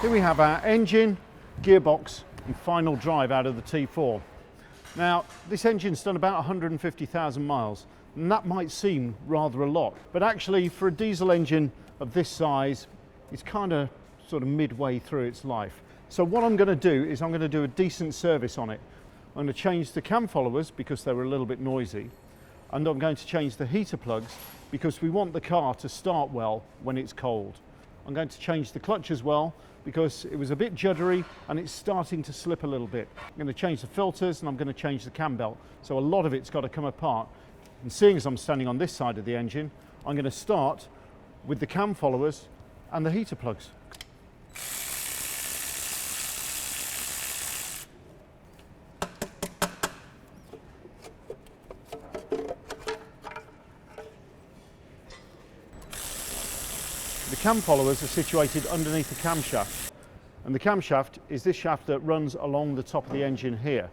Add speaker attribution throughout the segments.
Speaker 1: Here we have our engine, gearbox and final drive out of the T4. Now this engine's done about 150,000 miles and that might seem rather a lot, but actually for a diesel engine of this size it's kind of sort of midway through its life. So what I'm going to do is I'm going to do a decent service on it. I'm going to change the cam followers because they were a little bit noisy, and I'm going to change the heater plugs because we want the car to start well when it's cold. I'm going to change the clutch as well because it was a bit juddery and it's starting to slip a little bit. I'm going to change the filters and I'm going to change the cam belt. So a lot of it's got to come apart. And seeing as I'm standing on this side of the engine, I'm going to start with the cam followers and the heater plugs. The cam followers are situated underneath the camshaft, and the camshaft is this shaft that runs along the top of the engine here.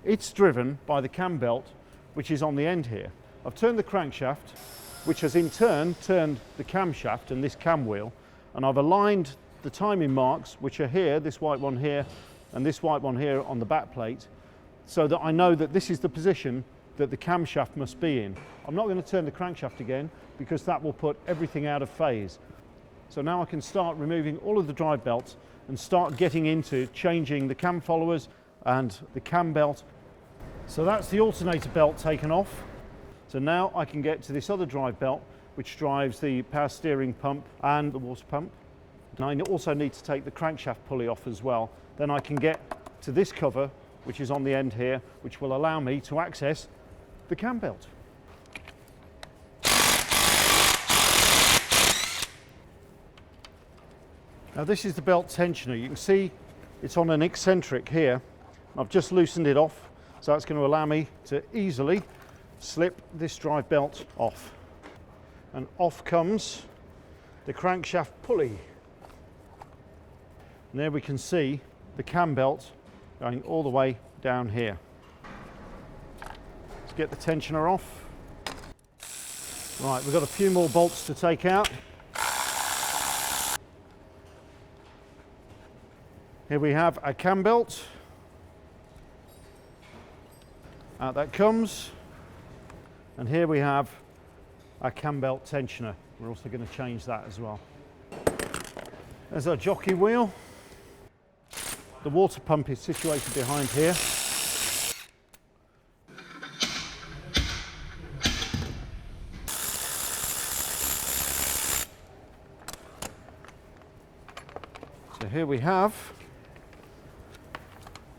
Speaker 1: It's driven by the cam belt, which is on the end here. I've turned the crankshaft, which has in turn turned the camshaft and this cam wheel, and I've aligned the timing marks, which are here, this white one here and this white one here on the back plate, so that I know that this is the position that the camshaft must be in. I'm not going to turn the crankshaft again because that will put everything out of phase. So now I can start removing all of the drive belts and start getting into changing the cam followers and the cam belt. So that's the alternator belt taken off. So now I can get to this other drive belt which drives the power steering pump and the water pump. And I also need to take the crankshaft pulley off as well. Then I can get to this cover which is on the end here, which will allow me to access the cam belt. Now this is the belt tensioner. You can see it's on an eccentric here. I've just loosened it off, so that's going to allow me to easily slip this drive belt off. And off comes the crankshaft pulley. And there we can see the cam belt going all the way down here. Let's get the tensioner off. Right, we've got a few more bolts to take out. Here we have a cam belt. Out that comes. And here we have our cam belt tensioner. We're also going to change that as well. There's our jockey wheel. The water pump is situated behind here. So here we have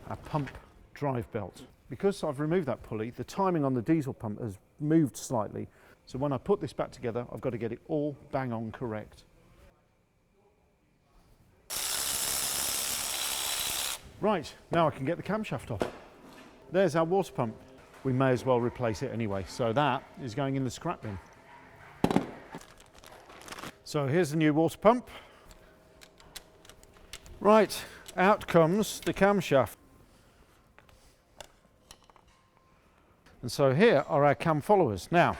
Speaker 1: our pump drive belt. Because I've removed that pulley, the timing on the diesel pump has moved slightly. So when I put this back together, I've got to get it all bang on correct. Right, now I can get the camshaft off. There's our water pump. We may as well replace it anyway. So that is going in the scrap bin. So here's the new water pump. Right, out comes the camshaft. And so here are our cam followers. Now,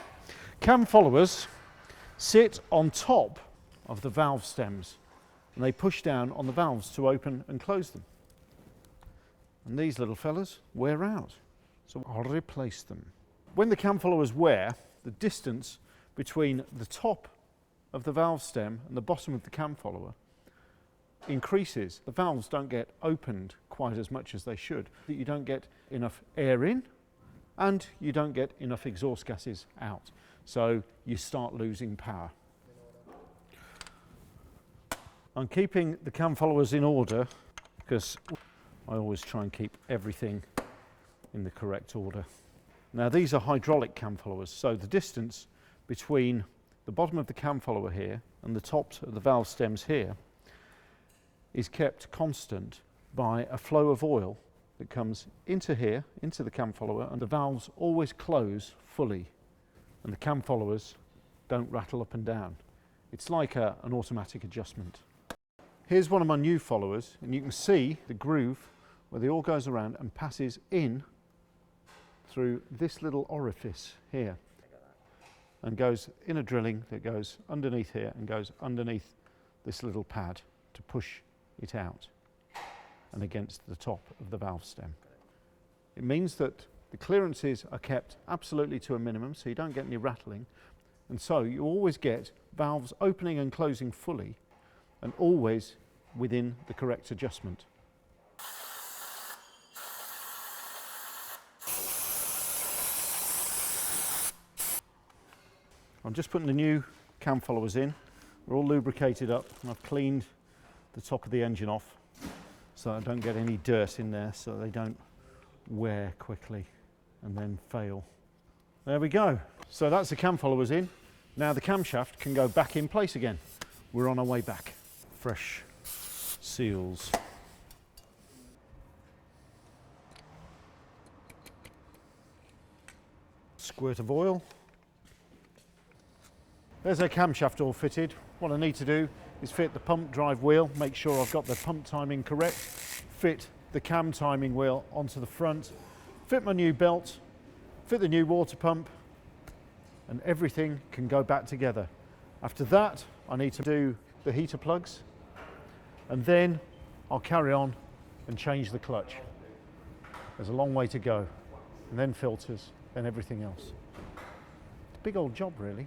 Speaker 1: cam followers sit on top of the valve stems and they push down on the valves to open and close them. And these little fellas wear out, so I'll replace them. When the cam followers wear, the distance between the top of the valve stem and the bottom of the cam follower increases. The valves don't get opened quite as much as they should. You don't get enough air in and you don't get enough exhaust gases out. So you start losing power. I'm keeping the cam followers in order because I always try and keep everything in the correct order. Now these are hydraulic cam followers, so the distance between the bottom of the cam follower here and the tops of the valve stems here is kept constant by a flow of oil that comes into here, into the cam follower, and the valves always close fully and the cam followers don't rattle up and down. It's like an automatic adjustment. Here's one of my new followers and you can see the groove where the oil goes around and passes in through this little orifice here and goes in a drilling that goes underneath here and goes underneath this little pad to to push it out and against the top of the valve stem. It means that the clearances are kept absolutely to a minimum, so you don't get any rattling, and so you always get valves opening and closing fully and always within the correct adjustment. I'm just putting the new cam followers in. They're all lubricated up, and I've cleaned the top of the engine off so I don't get any dirt in there, so they don't wear quickly and then fail. There we go. So that's the cam followers in. Now the camshaft can go back in place again. We're on our way back. Fresh seals. Squirt of oil. There's our camshaft all fitted. What I need to do is fit the pump drive wheel, make sure I've got the pump timing correct, fit the cam timing wheel onto the front, fit my new belt, fit the new water pump, and everything can go back together. After that, I need to do the heater plugs, and then I'll carry on and change the clutch. There's a long way to go, and then filters, and everything else. It's a big old job, really.